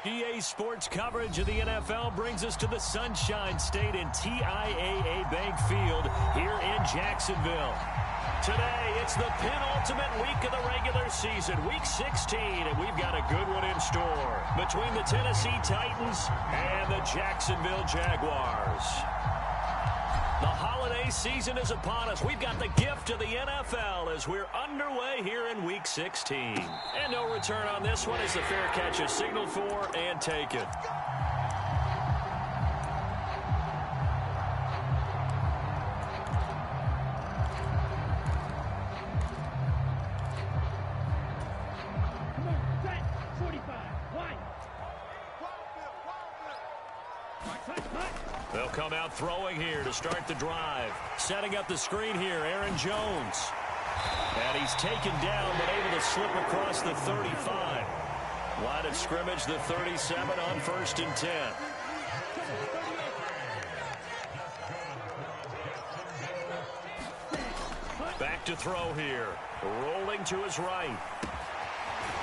EA Sports coverage of the NFL brings us to the Sunshine State and TIAA Bank Field here in Jacksonville. Today, it's the penultimate week of the regular season, Week 16, and we've got a good one in store between the Tennessee Titans and the Jacksonville Jaguars. The holiday season is upon us. We've got the gift of the NFL as we're underway here in Week 16. And no return on this one as the fair catch is signaled for and taken. They'll come out throwing here to start the drive. Setting up the screen here, Aaron Jones. And he's taken down, but able to slip across the 35. Line of scrimmage, the 37 on 1st and 10. Back to throw here. Rolling to his right.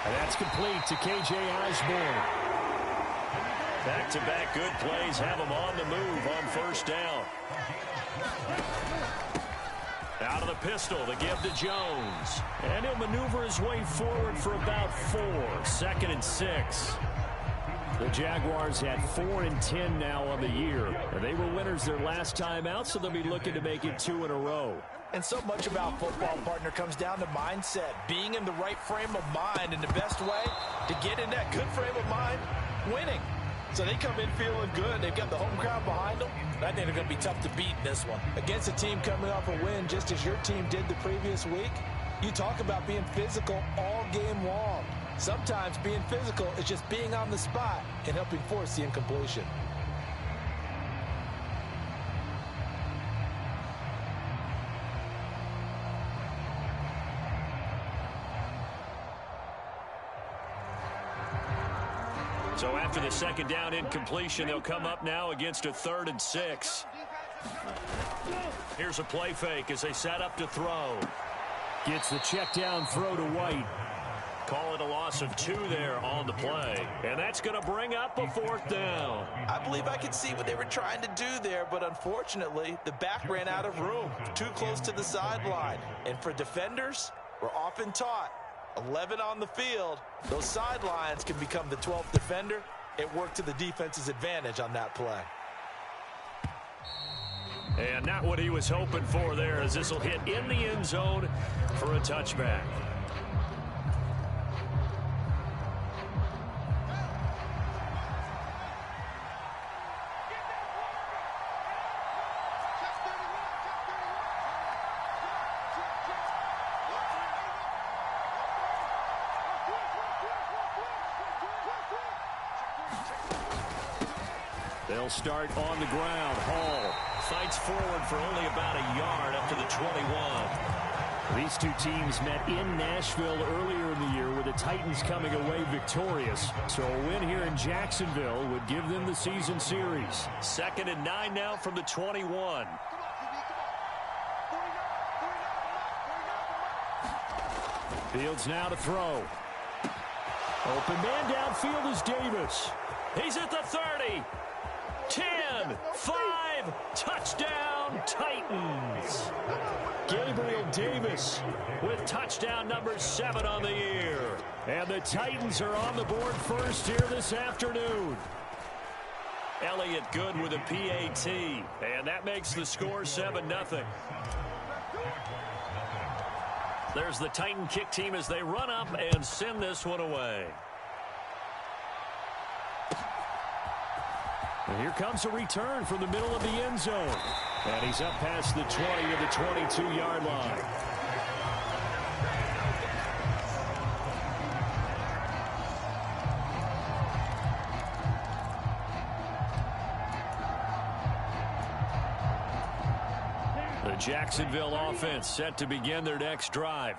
And that's complete to K.J. Osborne. Back-to-back good plays have him on the move on 1st down. Out of the pistol, the give to Jones. And he'll maneuver his way forward for about 4. 2nd and 6. The Jaguars had 4 and 10 now on the year. And they were winners their last time out, so they'll be looking to make it 2 in a row. And so much about football, partner, comes down to mindset. Being in the right frame of mind, and the best way to get in that good frame of mind, winning. So they come in feeling good. They've got the home crowd behind them. I think they're going to be tough to beat in this one. Against a team coming off a win just as your team did the previous week, you talk about being physical all game long. Sometimes being physical is just being on the spot and helping force the incompletion. So after the 2nd down incompletion, they'll come up now against a 3rd and 6. Here's a play fake as they set up to throw. Gets the check down throw to White. Call it a loss of 2 there on the play. And that's going to bring up a 4th down. I believe I can see what they were trying to do there, but unfortunately, the back ran out of room. Too close to the sideline. And for defenders, we're often taught 11 on the field, those sidelines can become the 12th defender. It worked to the defense's advantage on that play. And not what he was hoping for there, as this will hit in the end zone for a touchback. They'll start on the ground. Hall fights forward for only about a yard up to the 21. These two teams met in Nashville earlier in the year with the Titans coming away victorious. So a win here in Jacksonville would give them the season series. 2nd and 9 now from the 21. Fields now to throw. Open man downfield is Davis. He's at the 30. 10, 5, touchdown, Titans. Gabriel Davis with touchdown number 7 on the year. And the Titans are on the board first here this afternoon. Elliott Good with a PAT. And that makes the score 7-0. There's the Titan kick team as they run up and send this one away. And here comes a return from the middle of the end zone. And he's up past the 20 to the 22-yard line. The Jacksonville offense set to begin their next drive.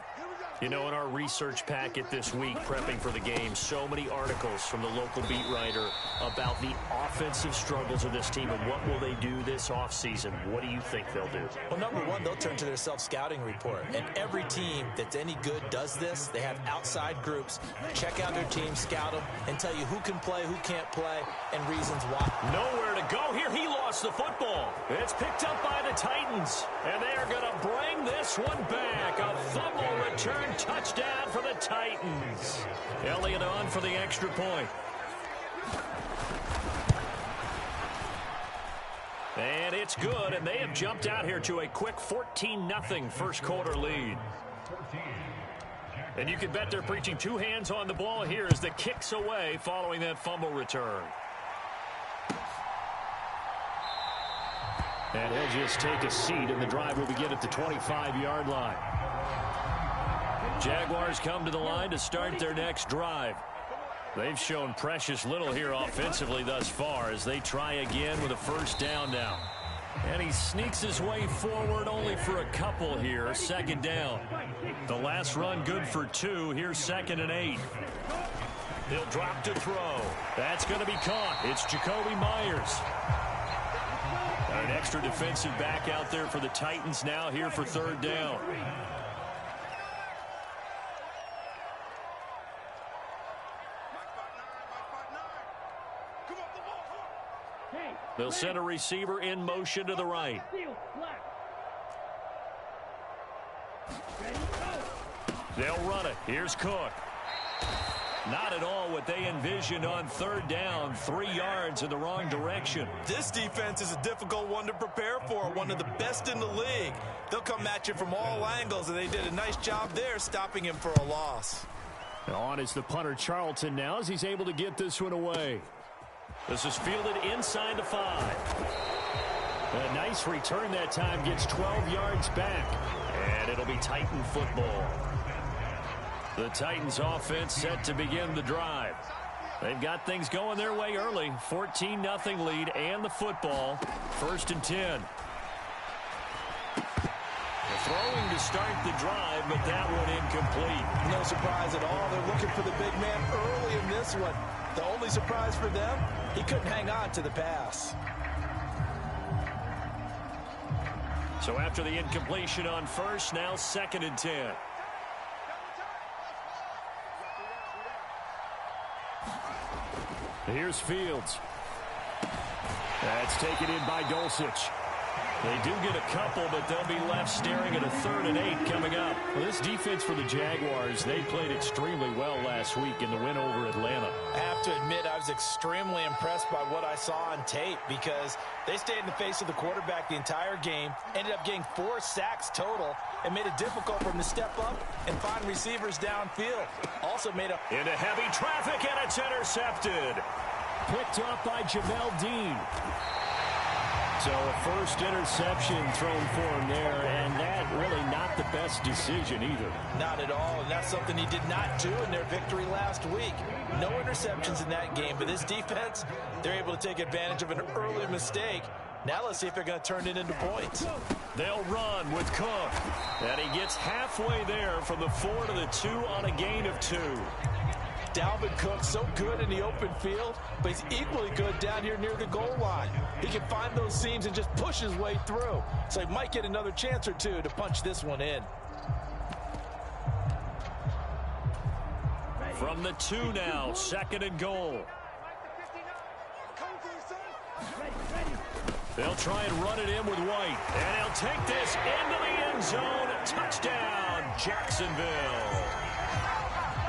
You know, in our research packet this week, prepping for the game, so many articles from the local beat writer about the offensive struggles of this team and what will they do this offseason. What do you think they'll do? Well, number one, they'll turn to their self-scouting report. And every team that's any good does this. They have outside groups. Check out their team, scout them, and tell you who can play, who can't play, and reasons why. Nowhere to go here. He lost the football. It's picked up by the Titans. And they are going to bring this one back. A fumble return touchdown for the Titans. Elliott on for the extra point. And it's good, and they have jumped out here to a quick 14-0 first quarter lead. And you can bet they're preaching two hands on the ball here as the kick's away following that fumble return. And he'll just take a seat, and the drive will begin at the 25-yard line. Jaguars come to the line to start their next drive. They've shown precious little here offensively thus far as they try again with a first down now. And he sneaks his way forward only for a couple here. Second down. The last run good for 2. Here's 2nd and 8. He'll drop to throw. That's going to be caught. It's Jacoby Myers. An extra defensive back out there for the Titans now here for third down. They'll send a receiver in motion to the right. They'll run it. Here's Cook. Not at all what they envisioned on third down. 3 yards in the wrong direction. This defense is a difficult one to prepare for. One of the best in the league. They'll come at you from all angles, and they did a nice job there stopping him for a loss. On is the punter Charlton now as he's able to get this one away. This is fielded inside the 5. A nice return that time, gets 12 yards back. And it'll be Titan football. The Titans offense set to begin the drive. They've got things going their way early. 14-0 lead and the football. 1st and 10. Throwing to start the drive, but that one incomplete. No surprise at all. They're looking for the big man early in this one. The only surprise for them, he couldn't hang on to the pass. So after the incompletion on first, now 2nd and 10. Here's Fields. That's taken in by Dulcich. They do get a couple, but they'll be left staring at a 3rd and 8 coming up. Well, this defense for the Jaguars, they played extremely well last week in the win over Atlanta. I have to admit, I was extremely impressed by what I saw on tape because they stayed in the face of the quarterback the entire game, ended up getting 4 sacks total, and made it difficult for him to step up and find receivers downfield. Also made a... Into heavy traffic, and it's intercepted. Picked up by Jamel Dean. So a first interception thrown for him there, and that really not the best decision either. Not at all, and that's something he did not do in their victory last week. No interceptions in that game, but this defense, they're able to take advantage of an early mistake. Now let's see if they're going to turn it into points. They'll run with Cook, and he gets halfway there from the 4 to the 2 on a gain of 2. Dalvin Cook, so good in the open field, but he's equally good down here near the goal line. He can find those seams and just push his way through. So he might get another chance or two to punch this one in. From the 2 now, 2nd and goal. They'll try and run it in with White. And he'll take this into the end zone. Touchdown, Jacksonville.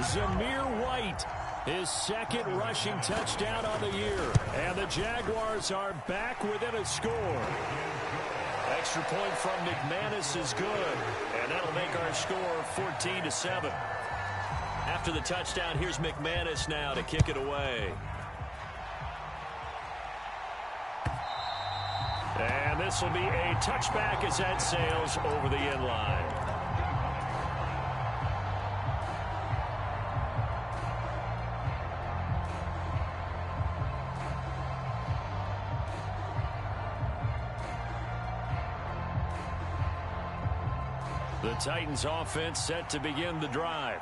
Zamir White, his 2nd rushing touchdown on the year. And the Jaguars are back within a score. Extra point from McManus is good. And that'll make our score 14-7. After the touchdown, here's McManus now to kick it away. And this will be a touchback as that sails over the end line. The The Titans offense set to begin the drive.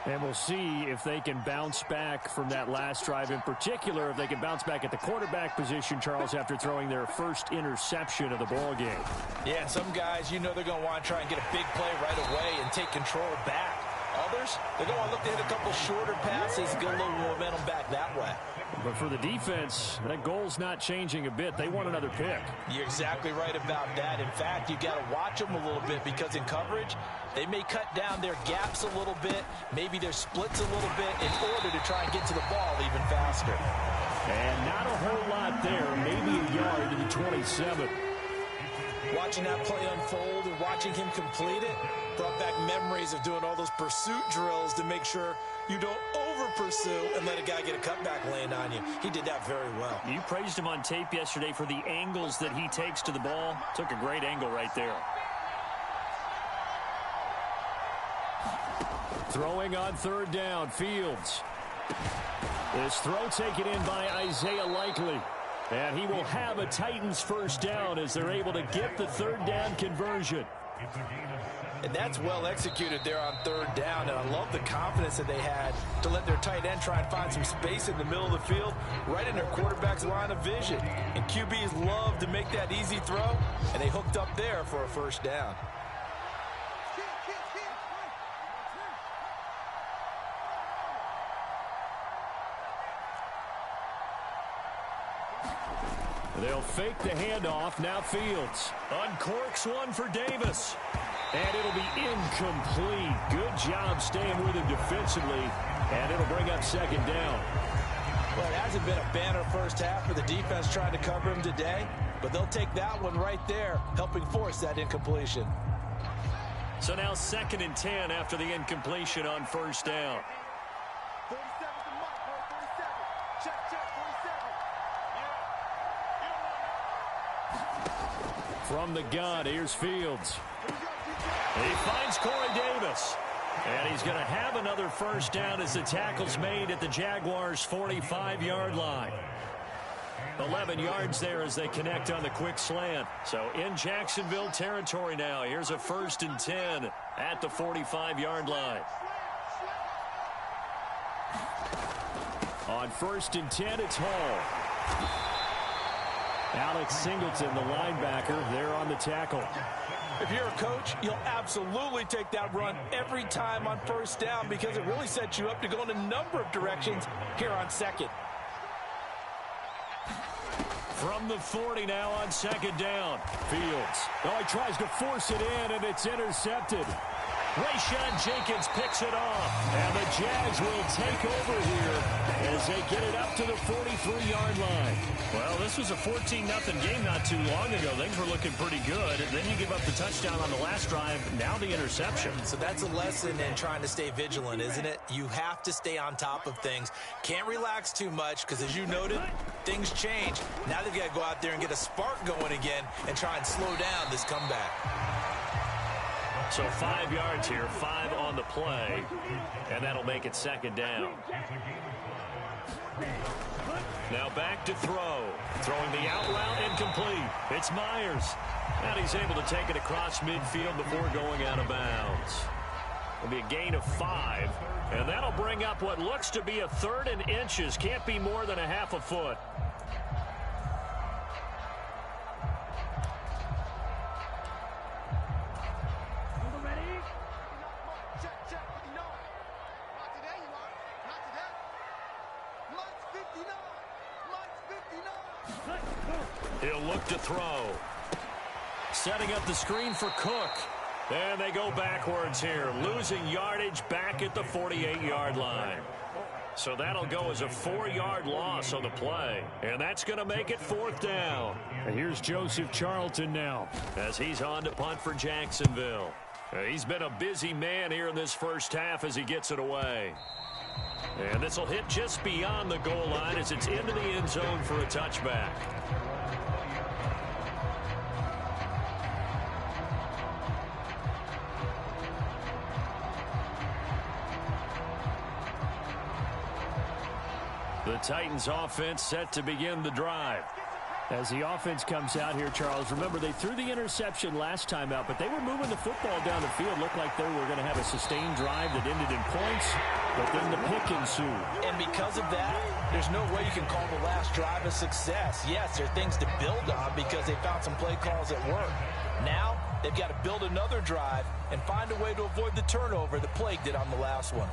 And we'll see if they can bounce back from that last drive, in particular, if they can bounce back at the quarterback position, Charles, after throwing their first interception of the ball game. Yeah, some guys, you know they're going to want to try and get a big play right away and take control back. Others, they're going to want to look to hit a couple shorter passes, get a little momentum back that way. But for the defense, that goal's not changing a bit. They want another pick. You're exactly right about that. In fact, you got to watch them a little bit because in coverage, they may cut down their gaps a little bit, maybe their splits a little bit in order to try and get to the ball even faster. And not a whole lot there, maybe a yard to the 27. Watching that play unfold and watching him complete it brought back memories of doing all those pursuit drills to make sure you don't over-pursue and let a guy get a cutback laying on you. He did that very well. You praised him on tape yesterday for the angles that he takes to the ball. Took a great angle right there. Throwing on third down, Fields. This throw taken in by Isaiah Likely. And he will have a Titans first down as they're able to get the third down conversion. And that's well executed there on third down. And I love the confidence that they had to let their tight end try and find some space in the middle of the field, right in their quarterback's line of vision. And QBs love to make that easy throw, and they hooked up there for a first down. They'll fake the handoff. Now Fields uncorks one for Davis. And it'll be incomplete. Good job staying with him defensively. And it'll bring up second down. Well, it hasn't been a banner first half for the defense trying to cover him today. But they'll take that one right there, helping force that incompletion. So now 2nd and 10 after the incompletion on first down. 47 to Mike, bro. 47. Check, 47. From the gun, here's Fields. He finds Corey Davis. And he's going to have another first down as the tackle's made at the Jaguars' 45-yard line. 11 yards there as they connect on the quick slant. So in Jacksonville territory now. Here's a 1st and 10 at the 45-yard line. On 1st and 10, it's Hall. Alex Singleton, the linebacker, there on the tackle. If you're a coach, you'll absolutely take that run every time on first down because it really sets you up to go in a number of directions here on second. From the 40 now on 2nd down. Fields. Oh, he tries to force it in, and it's intercepted. Rayshon Jenkins picks it off. And the Jags will take over here as they get it up to the 43-yard line. Well, this was a 14-0 game not too long ago. Things were looking pretty good. And then you give up the touchdown on the last drive. Now the interception. So that's a lesson in trying to stay vigilant, isn't it? You have to stay on top of things. Can't relax too much because, as you noted, things change. Now they've got to go out there and get a spark going again and try and slow down this comeback. So 5 yards here, 5 on the play, and that'll make it 2nd down. Now back to throw. Throwing the out route incomplete. It's Myers. And he's able to take it across midfield before going out of bounds. It'll be a gain of 5, and that'll bring up what looks to be a 3rd and inches. Can't be more than a half a foot. He'll look to throw. Setting up the screen for Cook. And they go backwards here. Losing yardage back at the 48-yard line. So that'll go as a 4-yard loss on the play. And that's going to make it 4th down. And here's Joseph Charlton now, as he's on to punt for Jacksonville. He's been a busy man here in this first half as he gets it away. And this will hit just beyond the goal line as it's into the end zone for a touchback. The Titans offense set to begin the drive. As the offense comes out here, Charles, remember they threw the interception last time out, but they were moving the football down the field. Looked like they were going to have a sustained drive that ended in points, but then the pick ensued. And because of that, there's no way you can call the last drive a success. Yes, there are things to build on because they found some play calls that work. Now, they've got to build another drive and find a way to avoid the turnover that plagued it on the last one.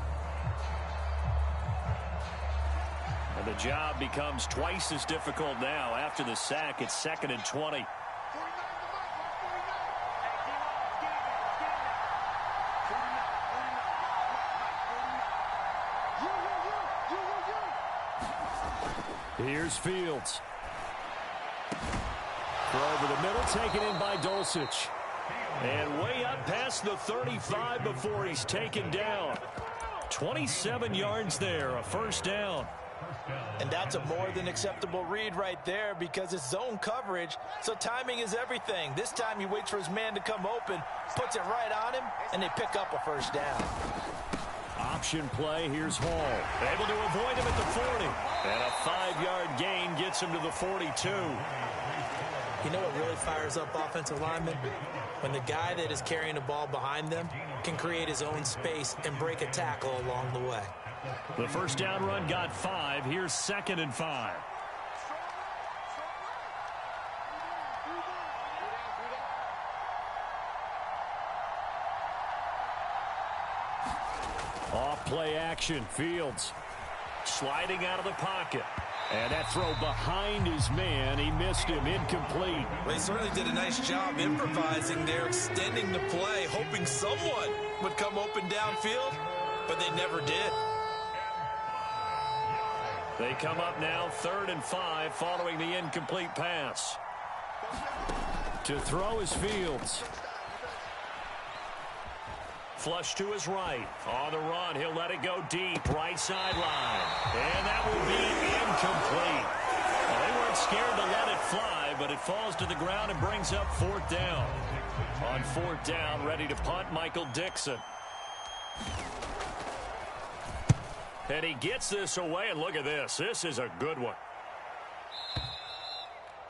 And the job becomes twice as difficult now. After the sack, it's 2nd and 20. Here's Fields. Throw over the middle, taken in by Dulcich. And way up past the 35 before he's taken down. 27 yards there, a first down. And that's a more than acceptable read right there because it's zone coverage, so timing is everything. This time he waits for his man to come open, puts it right on him, and they pick up a first down. Option play, here's Hall. Able to avoid him at the 40. And a 5-yard gain gets him to the 42. You know what really fires up offensive linemen? When the guy that is carrying the ball behind them can create his own space and break a tackle along the way. The first down run got 5. Here's 2nd and 5. Off play action, Fields. Sliding out of the pocket. And that throw behind his man, he missed him, incomplete. Well, he certainly did a nice job improvising there, extending the play, hoping someone would come open downfield, but they never did. They come up now 3rd and 5 following the incomplete pass. To throw is Fields. Flush to his right. On the run, he'll let it go deep. Right sideline. And that will be incomplete. Well, they weren't scared to let it fly, but it falls to the ground and brings up 4th down. On 4th down, ready to punt, Michael Dixon. And he gets this away, and look at this. This is a good one.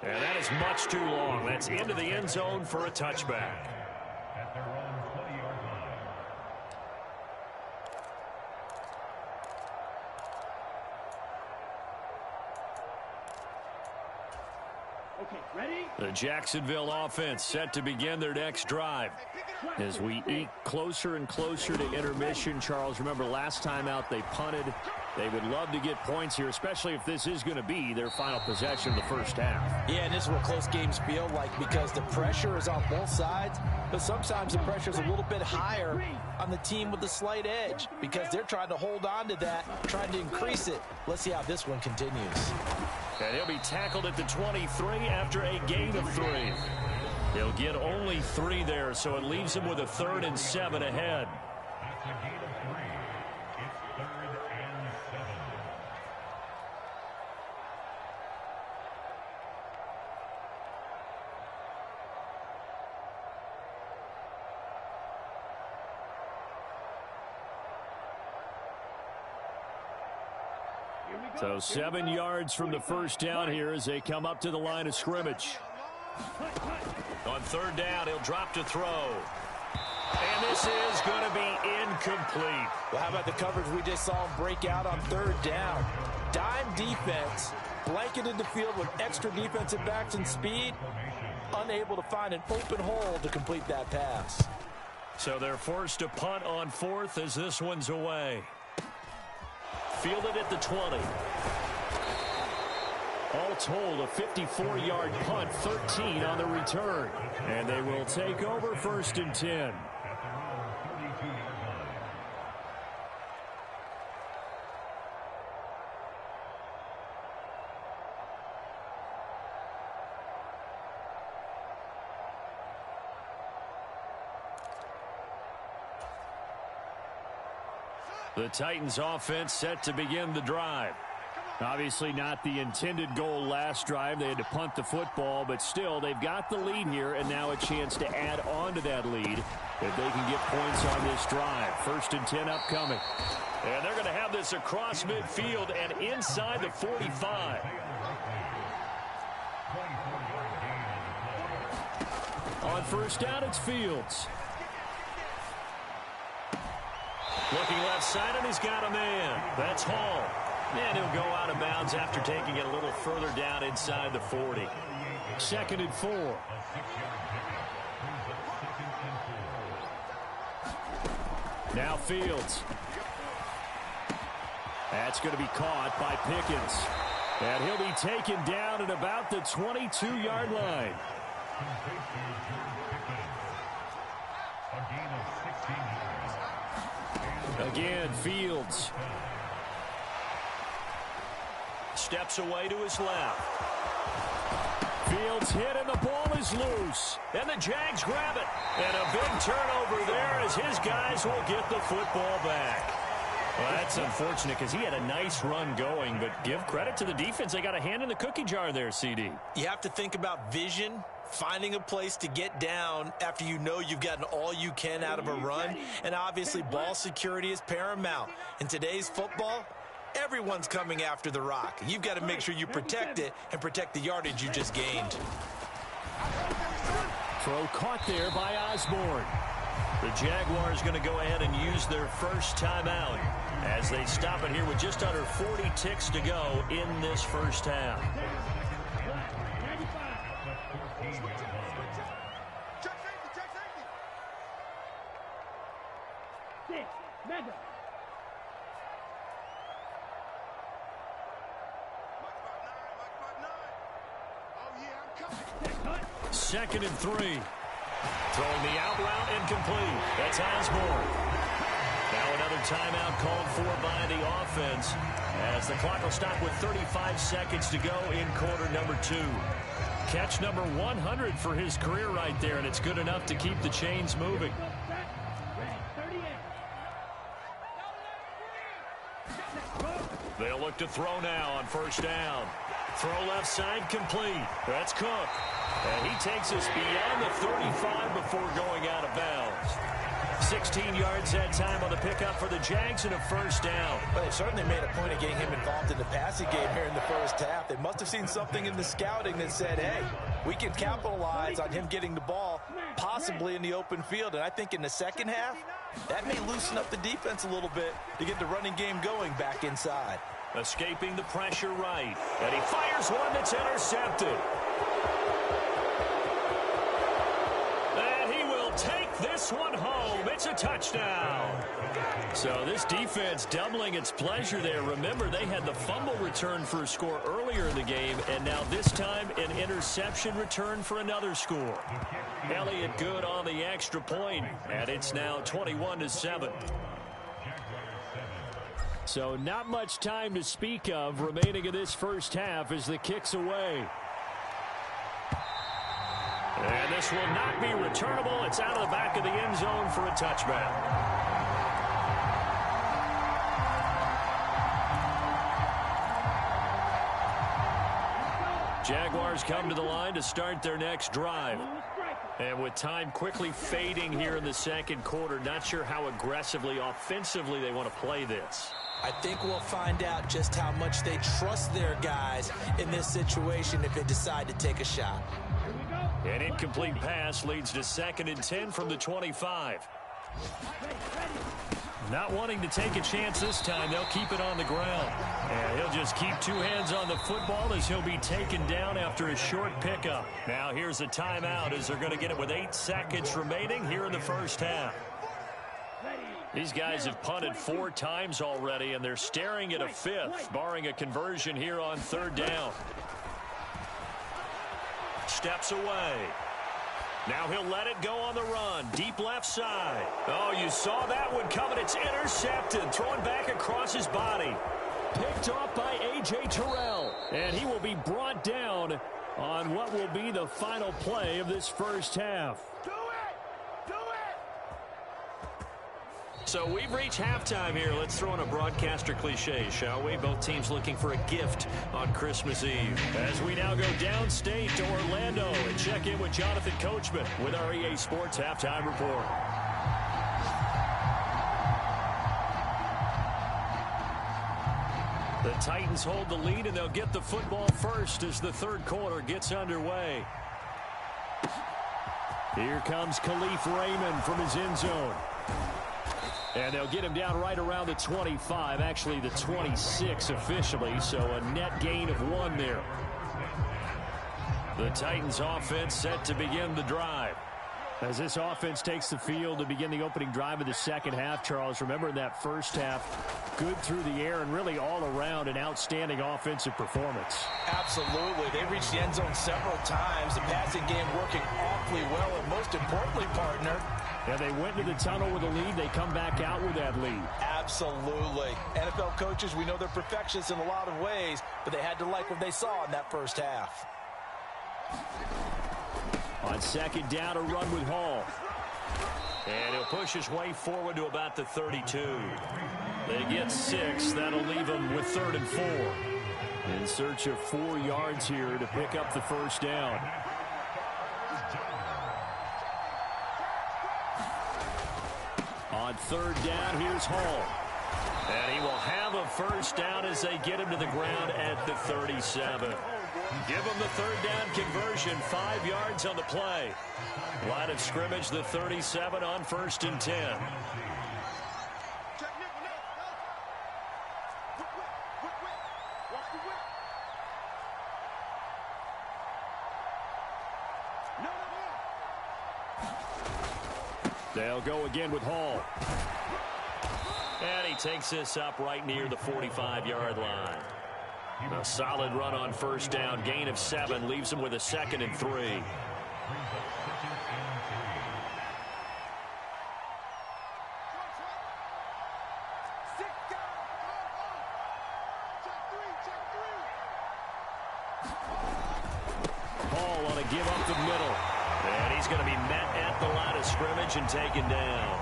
And that is much too long. That's into the end zone for a touchback. The Jacksonville offense set to begin their next drive. As we eke closer and closer to intermission, Charles, remember last time out they punted. They would love to get points here, especially if this is going to be their final possession of the first half. Yeah, and this is what close games feel like because the pressure is on both sides, but sometimes the pressure is a little bit higher on the team with the slight edge because they're trying to hold on to that, trying to increase it. Let's see how this one continues. And he'll be tackled at the 23 after a gain of 3. He'll get only 3 there, so it leaves him with a 3rd and 7 ahead. So 7 yards from the first down here as they come up to the line of scrimmage. On 3rd down, he'll drop to throw. And this is going to be incomplete. Well, how about the coverage we just saw him break out on 3rd down? Dime defense, blanketed the field with extra defensive backs and speed, unable to find an open hole to complete that pass. So they're forced to punt on 4th as this one's away. Fielded at the 20. All told, a 54-yard punt, 13 on the return. And they will take over 1st and 10. The Titans offense set to begin the drive. Obviously not the intended goal last drive. They had to punt the football, but still they've got the lead here and now a chance to add on to that lead if they can get points on this drive. 1st and 10 upcoming. And they're going to have this across midfield and inside the 45. on first down, it's Fields. Looking left side, and he's got a man. That's Hall. And he'll go out of bounds after taking it a little further down inside the 40. 2nd and 4. Now Fields. That's going to be caught by Pickens. And he'll be taken down at about the 22-yard line. Again, Fields. Steps away to his left. Fields hit and the ball is loose. And the Jags grab it. And a big turnover there as his guys will get the football back. Well, that's unfortunate because he had a nice run going, but give credit to the defense. They got a hand in the cookie jar there, CD. You have to think about vision, finding a place to get down after you know you've gotten all you can out of a run, and obviously ball security is paramount. In today's football, everyone's coming after the rock. You've got to make sure you protect it and protect the yardage you just gained. Throw caught there by Osborne. The Jaguars going to go ahead and use their first timeout as they stop it here with just under 40 ticks to go in this first half. Second and 3. Throwing the out route incomplete. That's Osborne. Now another timeout called for by the offense as the clock will stop with 35 seconds to go in quarter number 2. Catch number 100 for his career right there, and it's good enough to keep the chains moving. They'll look to throw now on first down. Throw left side complete. That's Cook. And he takes us beyond the 35 before going out of bounds. 16 yards that time on the pickup for the Jags and a first down. Well, they certainly made a point of getting him involved in the passing game here in the first half. They must have seen something in the scouting that said, hey, we can capitalize on him getting the ball possibly in the open field. And I think in the second half, that may loosen up the defense a little bit to get the running game going back inside. Escaping the pressure right. And he fires one that's intercepted. And he will take this one home. It's a touchdown. So this defense doubling its pleasure there. Remember, they had the fumble return for a score earlier in the game, and now this time an interception return for another score. Elliott good on the extra point, and it's now 21-7. So not much time to speak of remaining in this first half as the kick's away. And this will not be returnable. It's out of the back of the end zone for a touchback. Jaguars come to the line to start their next drive. And with time quickly fading here in the second quarter, not sure how aggressively, offensively they want to play this. I think we'll find out just how much they trust their guys in this situation if they decide to take a shot. An incomplete pass leads to 2nd and 10 from the 25. Not wanting to take a chance this time, they'll keep it on the ground. And he'll just keep two hands on the football as he'll be taken down after a short pickup. Now here's a timeout as they're going to get it with 8 seconds remaining here in the first half. These guys have punted 4 times already, and they're staring at a 5th, barring a conversion here on 3rd down. Steps away. Now he'll let it go on the run. Deep left side. Oh, you saw that one coming. It's intercepted. Thrown back across his body. Picked off by A.J. Terrell. And he will be brought down on what will be the final play of this first half. So we've reached halftime here. Let's throw in a broadcaster cliche, shall we? Both teams looking for a gift on Christmas Eve. As we now go downstate to Orlando and check in with Jonathan Coachman with our EA Sports Halftime Report. The Titans hold the lead, and they'll get the football first as the third quarter gets underway. Here comes Khalif Raymond from his end zone. And they'll get him down right around the 25, actually the 26 officially, so a net gain of 1 there. The Titans offense set to begin the drive. As this offense takes the field to begin the opening drive of the second half, Charles, remember in that first half, good through the air and really all around an outstanding offensive performance. Absolutely. They reached the end zone several times. The passing game working awfully well, and most importantly, partner, yeah, they went into the tunnel with a lead. They come back out with that lead. Absolutely. NFL coaches, we know they're perfectionists in a lot of ways, but they had to like what they saw in that first half. On second down, a run with Hall. And he'll push his way forward to about the 32. They get 6. That'll leave them with 3rd and 4. In search of 4 yards here to pick up the first down. On 3rd down, here's Hall. And he will have a first down as they get him to the ground at the 37. Give him the 3rd down conversion, 5 yards on the play. Line of scrimmage, the 37 on 1st and 10. They'll go again with Hall. And he takes this up right near the 45-yard line. A solid run on first down, gain of 7, leaves him with a 2nd and 3. Hall on a give up the middle. And he's going to be met at the line of scrimmage and taken down.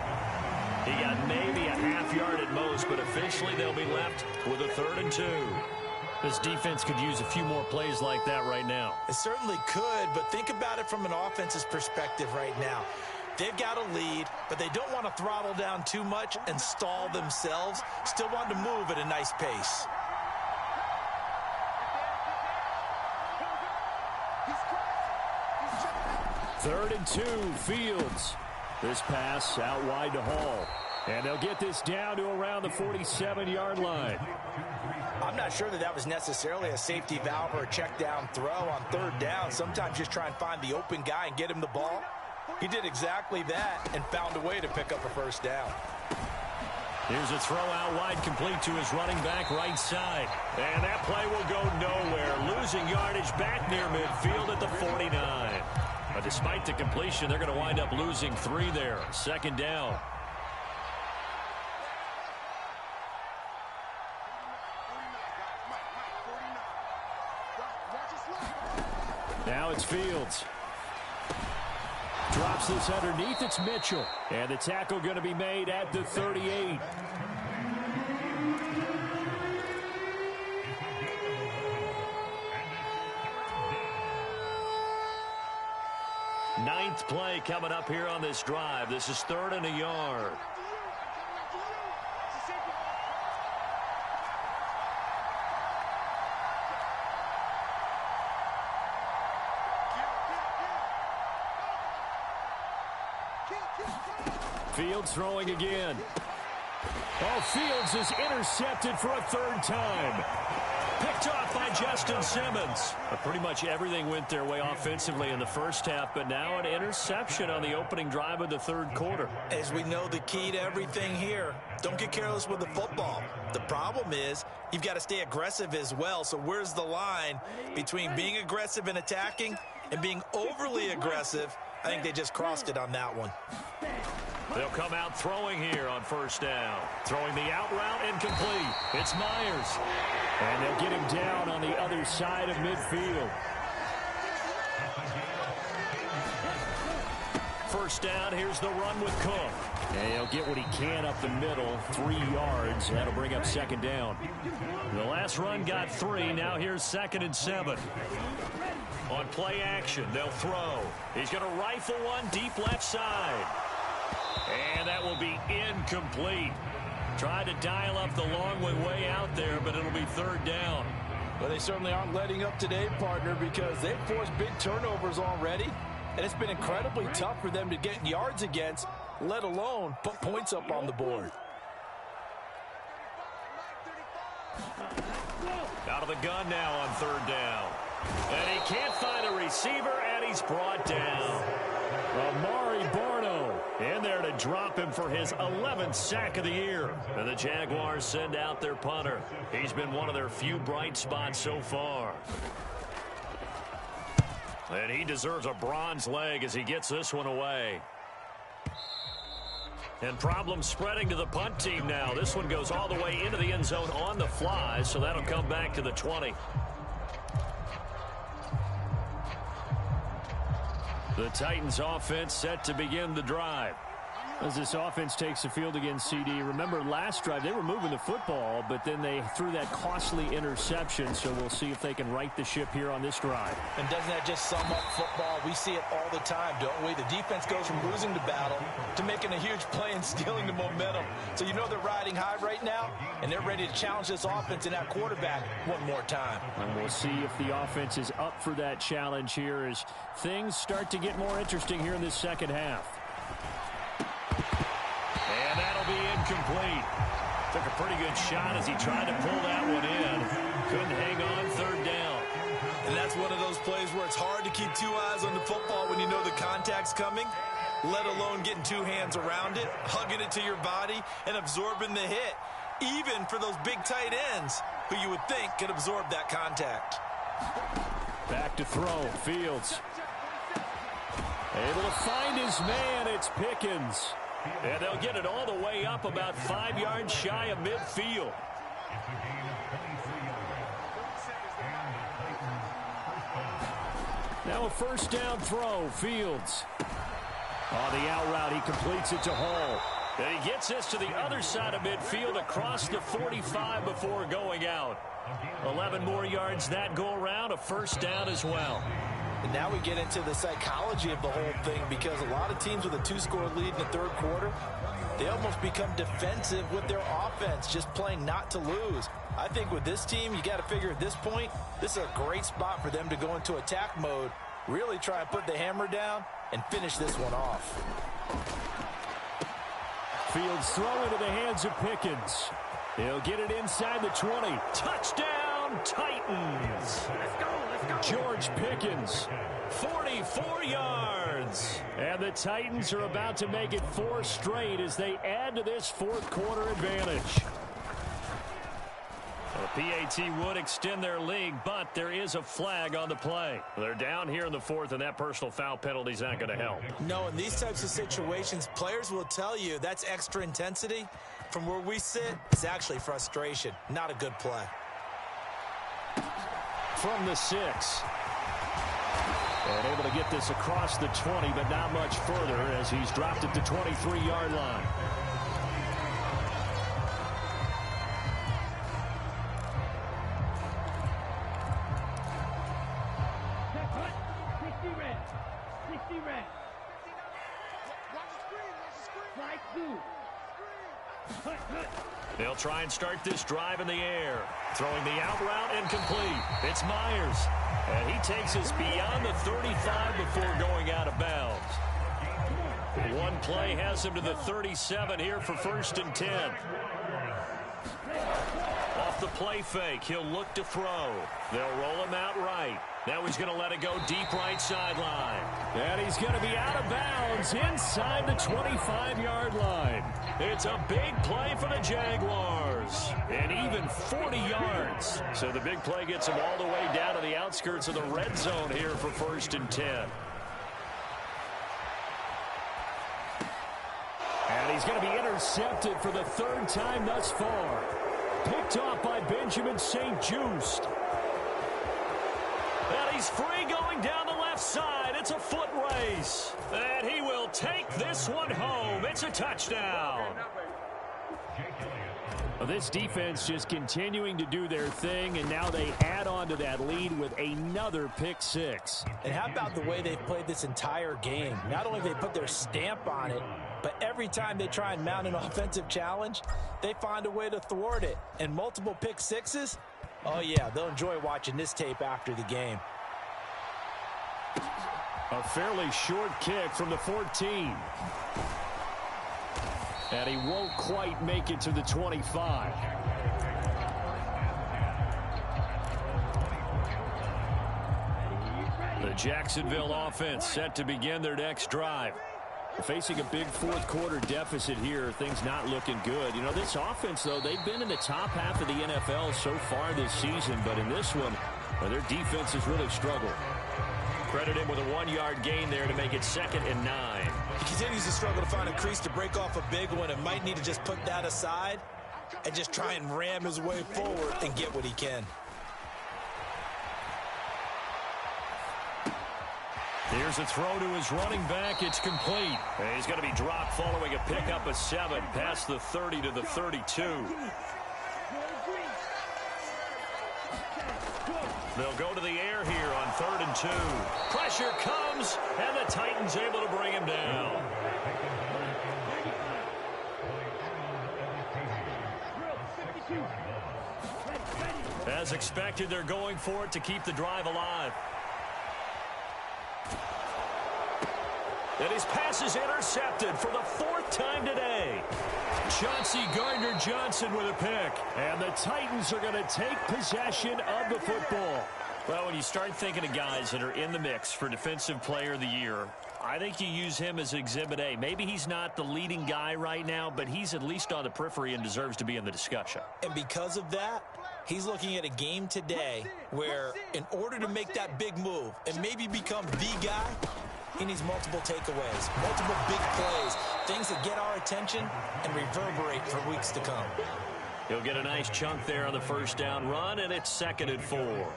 He got maybe a half yard at most, but officially they'll be left with a 3rd and 2. This defense could use a few more plays like that right now. It certainly could, but think about it from an offense's perspective right now. They've got a lead, but they don't want to throttle down too much and stall themselves. Still want to move at a nice pace. Third and 2, Fields. This pass out wide to Hall. And they'll get this down to around the 47-yard line. I'm not sure that was necessarily a safety valve or a check down throw on 3rd down. Sometimes just try and find the open guy and get him the ball. He did exactly that and found a way to pick up a first down. Here's a throw out wide, complete to his running back right side. And that play will go nowhere. Losing yardage back near midfield at the 49. But despite the completion, they're going to wind up losing 3 there. 2nd down. Now it's Fields. Drops this underneath. It's Mitchell. And the tackle going to be made at the 38. Ninth play coming up here on this drive. This is 3rd and a yard. Fields throwing again. Oh, Fields is intercepted for a 3rd time. Picked off by Justin Simmons. Pretty much everything went their way offensively in the first half, but now an interception on the opening drive of the 3rd quarter. As we know, the key to everything here, don't get careless with the football. The problem is you've got to stay aggressive as well. So where's the line between being aggressive and attacking and being overly aggressive? I think they just crossed it on that one. They'll come out throwing here on 1st down. Throwing the out route incomplete. It's Myers. And they'll get him down on the other side of midfield. 1st down, here's the run with Cook. And he'll get what he can up the middle, 3 yards. That'll bring up 2nd down. The last run got 3. Now here's 2nd and 7. On play action, they'll throw. He's going to rifle one deep left side. And that will be incomplete. Tried to dial up the long way out there, but it'll be 3rd down. Well, they certainly aren't letting up today, partner, because they've forced big turnovers already. And it's been incredibly tough for them to get yards against, let alone put points up on the board. Out of the gun now on third down. And he can't find a receiver, and he's brought down. Amari Barno in there to drop him for his 11th sack of the year. And the Jaguars send out their punter. He's been one of their few bright spots so far. And he deserves a bronze leg as he gets this one away. And problems spreading to the punt team now. This one goes all the way into the end zone on the fly, so that'll come back to the 20. The Titans offense set to begin the drive. As this offense takes the field against CD, remember last drive they were moving the football, but then they threw that costly interception, so we'll see if they can right the ship here on this drive. And doesn't that just sum up football? We see it all the time, don't we? The defense goes from losing the battle to making a huge play and stealing the momentum. So you know they're riding high right now, and they're ready to challenge this offense and that quarterback one more time. And we'll see if the offense is up for that challenge here as things start to get more interesting here in this second half. And that'll be incomplete. Took a pretty good shot as he tried to pull that one in. Couldn't hang on third down. And that's one of those plays where it's hard to keep two eyes on the football when you know the contact's coming, let alone getting two hands around it, hugging it to your body, and absorbing the hit, even for those big tight ends who you would think could absorb that contact. Back to throw. Fields able to find his man. It's Pickens. And they'll get it all the way up about 5 yards shy of midfield. Now a first down throw. Fields. On the out route, he completes it to Hall. And he gets this to the other side of midfield across the 45 before going out. 11 more yards that go around, a first down as well. And now we get into the psychology of the whole thing, because a lot of teams with a two-score lead in the third quarter, they almost become defensive with their offense, just playing not to lose. I think with this team, you got to figure at this point, this is a great spot for them to go into attack mode, really try and put the hammer down and finish this one off. Fields throw into the hands of Pickens. He'll get it inside the 20. Touchdown, Titans. Let's go. George Pickens. 44 yards. And the Titans are about to make it 4 straight as they add to this fourth quarter advantage. The PAT would extend their lead, but there is a flag on the play. They're down here in the fourth, and that personal foul penalty is not going to help. No, in these types of situations, players will tell you that's extra intensity. From where we sit, it's actually frustration, not a good play. From the 6. And able to get this across the 20, but not much further as he's dropped it to 23-yard line. They'll try and start this drive in the air. Throwing the out route incomplete. It's Myers. And he takes us beyond the 35 before going out of bounds. One play has him to the 37 here for 1st and 10. Off the play fake, he'll look to throw. They'll roll him out right. Now he's going to let it go deep right sideline. And he's going to be out of bounds inside the 25-yard line. It's a big play for the Jaguars. And even 40 yards. So the big play gets him all the way down to the outskirts of the red zone here for 1st and 10. And he's going to be intercepted for the 3rd time thus far. Picked off by Benjamin St-Juste. And he's free going down the left side. It's a foot race. And he will take this one home. It's a touchdown. Well, this defense just continuing to do their thing, and now they add on to that lead with another pick 6. And how about the way they've played this entire game? Not only have they put their stamp on it, but every time they try and mount an offensive challenge, they find a way to thwart it. And multiple pick 6s, oh yeah, they'll enjoy watching this tape after the game. A fairly short kick from the 14. And he won't quite make it to the 25. The Jacksonville offense set to begin their next drive. Facing a big fourth quarter deficit here, things not looking good. You know, this offense, though, they've been in the top half of the NFL so far this season, but in this one, well, their defense has really struggled. Credit him with a 1-yard gain there to make it 2nd and 9. He continues to struggle to find a crease to break off a big one and might need to just put that aside and just try and ram his way forward and get what he can. Here's a throw to his running back. It's complete. And he's going to be dropped following a pickup of 7 past the 30 to the 32. They'll go to the air here on 3rd and 2. Pressure comes, and the Titans able to bring him down. As expected, they're going for it to keep the drive alive. And his pass is intercepted for the 4th time today. Chauncey Gardner-Johnson with a pick. And the Titans are going to take possession of the football. Well, when you start thinking of guys that are in the mix for Defensive Player of the Year, I think you use him as Exhibit A. Maybe he's not the leading guy right now, but he's at least on the periphery and deserves to be in the discussion. And because of that, he's looking at a game today where in order to make that big move and maybe become the guy, he needs multiple takeaways, multiple big plays, things that get our attention and reverberate for weeks to come. He'll get a nice chunk there on the first down run, and it's 2nd and 4.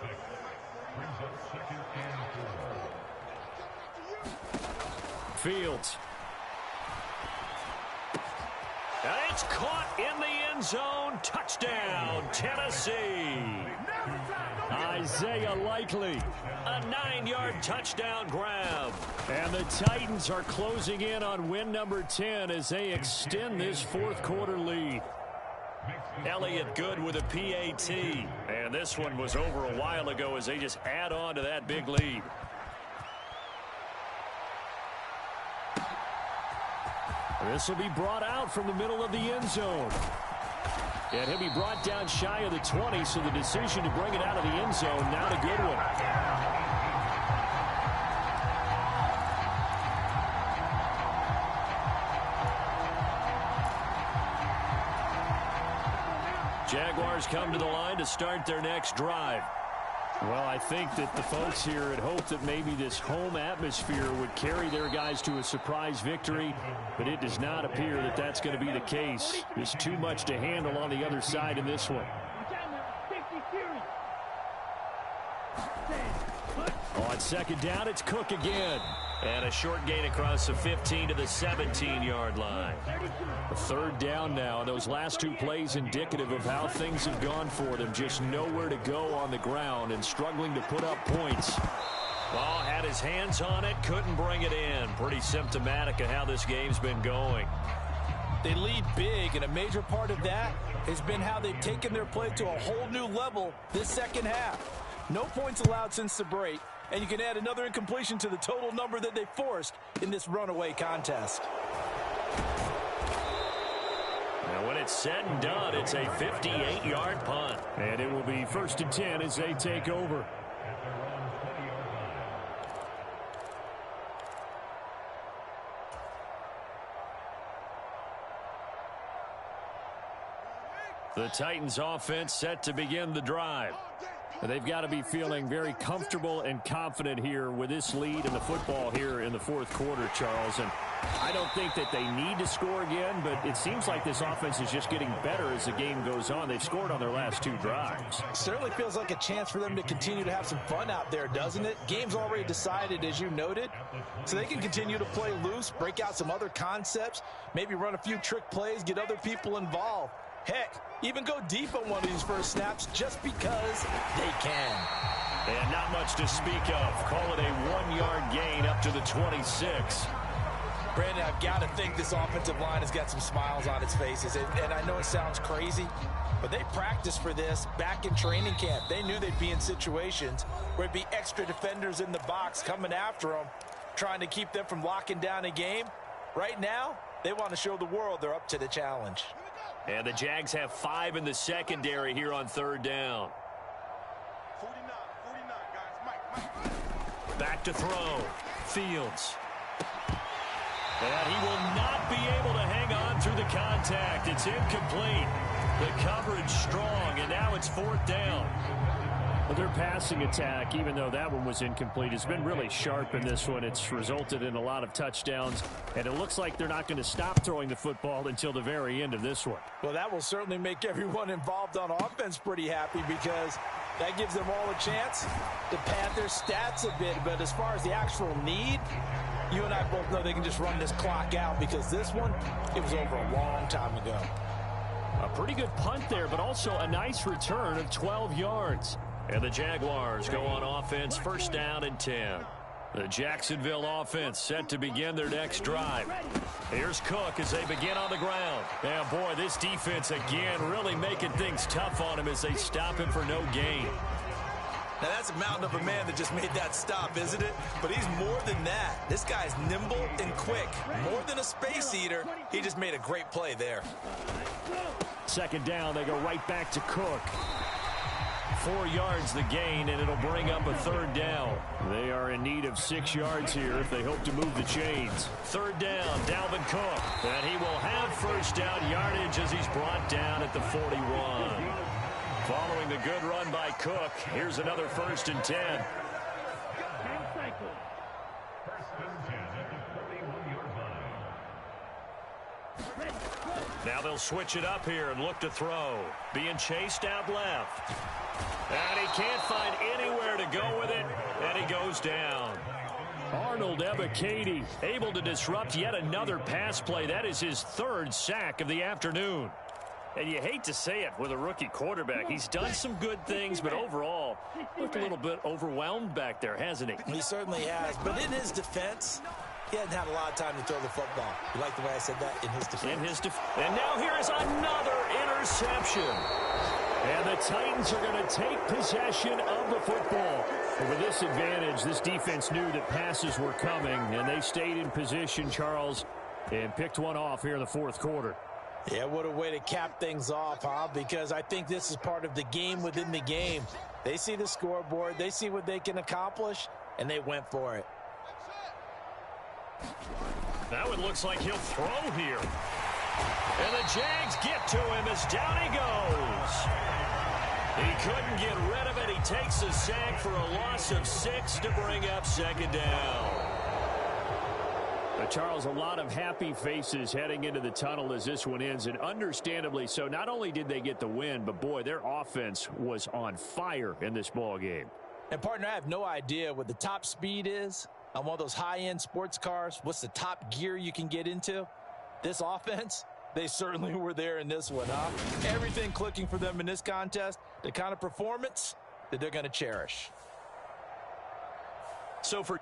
Fields. And it's caught in the end zone. Touchdown, Tennessee. Isaiah Likely. A 9-yard touchdown grab. And the Titans are closing in on win number 10 as they extend this fourth quarter lead. Elliott good with a PAT. And this one was over a while ago as they just add on to that big lead. This will be brought out from the middle of the end zone. And he'll be brought down shy of the 20, so the decision to bring it out of the end zone, not a good one. Jaguars come to the line to start their next drive. Well, I think that the folks here had hoped that maybe this home atmosphere would carry their guys to a surprise victory, but it does not appear that that's going to be the case. There's too much to handle on the other side in this one. On second down, it's Cook again. And a short gain across the 15 to the 17-yard line. A 3rd down now. Those last 2 plays indicative of how things have gone for them. Just nowhere to go on the ground and struggling to put up points. Ball had his hands on it, couldn't bring it in. Pretty symptomatic of how this game's been going. They lead big, and a major part of that has been how they've taken their play to a whole new level this second half. No points allowed since the break, and you can add another incompletion to the total number that they forced in this runaway contest. Now, when it's said and done, it's a 58-yard punt. And it will be 1st and 10 as they take over. The Titans offense set to begin the drive. They've got to be feeling very comfortable and confident here with this lead in the football here in the fourth quarter, Charles. And I don't think that they need to score again, but it seems like this offense is just getting better as the game goes on. They've scored on their last 2 drives. Certainly feels like a chance for them to continue to have some fun out there, doesn't it? Game's already decided, as you noted, so they can continue to play loose, break out some other concepts, maybe run a few trick plays, get other people involved. Heck, even go deep on one of these first snaps just because they can. And not much to speak of. Call it a 1-yard gain up to the 26. Brandon, I've got to think this offensive line has got some smiles on its faces. And I know it sounds crazy, but they practiced for this back in training camp. They knew they'd be in situations where it'd be extra defenders in the box coming after them. trying to keep them from locking down a game. Right now, they want to show the world they're up to the challenge. And the Jags have 5 in the secondary here on third down. 49, guys. Mike. Back to throw. Fields. And he will not be able to hang on through the contact. It's incomplete. The coverage strong, and now it's fourth down. Well, their passing attack, even though that one was incomplete, has been really sharp in this one. It's resulted in a lot of touchdowns, and it looks like they're not going to stop throwing the football until the very end of this one. Well, that will certainly make everyone involved on offense pretty happy, because that gives them all a chance to pad their stats a bit. But as far as the actual need, you and I both know they can just run this clock out, because this one, it was over a long time ago. A pretty good punt there, but also a nice return of 12 yards. And the Jaguars go on offense, first down and 10. The Jacksonville offense set to begin their next drive. Here's Cook as they begin on the ground. Yeah, boy, this defense again really making things tough on him as they stop him for no gain. Now, that's a mountain of a man that just made that stop, isn't it? But he's more than that. This guy's nimble and quick. More than a space eater, he just made a great play there. Second down, they go right back to Cook. 4 yards the gain, and it'll bring up a third down. They are in need of 6 yards here if they hope to move the chains. Third down, Dalvin Cook. And he will have first down yardage as he's brought down at the 41. Following the good run by Cook, here's another first and 10. Now they'll switch it up here and look to throw. Being chased out left. And he can't find anywhere to go with it, and he goes down. Arnold Ebiketie able to disrupt yet another pass play. That is his third sack of the afternoon. And you hate to say it with a rookie quarterback. He's done some good things, but overall, looked a little bit overwhelmed back there, hasn't he? He certainly has. But in his defense, he hasn't had a lot of time to throw the football. You like the way I said that? In his defense. And now here is another interception. And the Titans are going to take possession of the football. And with this advantage, this defense knew that passes were coming, and they stayed in position, Charles, and picked one off here in the fourth quarter. Yeah, what a way to cap things off, huh? Because I think this is part of the game within the game. They see the scoreboard, they see what they can accomplish, and they went for it. That one looks like he'll throw here. And the Jags get to him as down he goes. He couldn't get rid of it. He takes a sack for a loss of 6 to bring up second down. Charles, a lot of happy faces heading into the tunnel as this one ends, and understandably so. Not only did they get the win, but boy, their offense was on fire in this ball game. And partner, I have no idea what the top speed is on one of those high-end sports cars. What's the top gear you can get into? This offense, they certainly were there in this one, huh? Everything clicking for them in this contest, the kind of performance that they're going to cherish. So for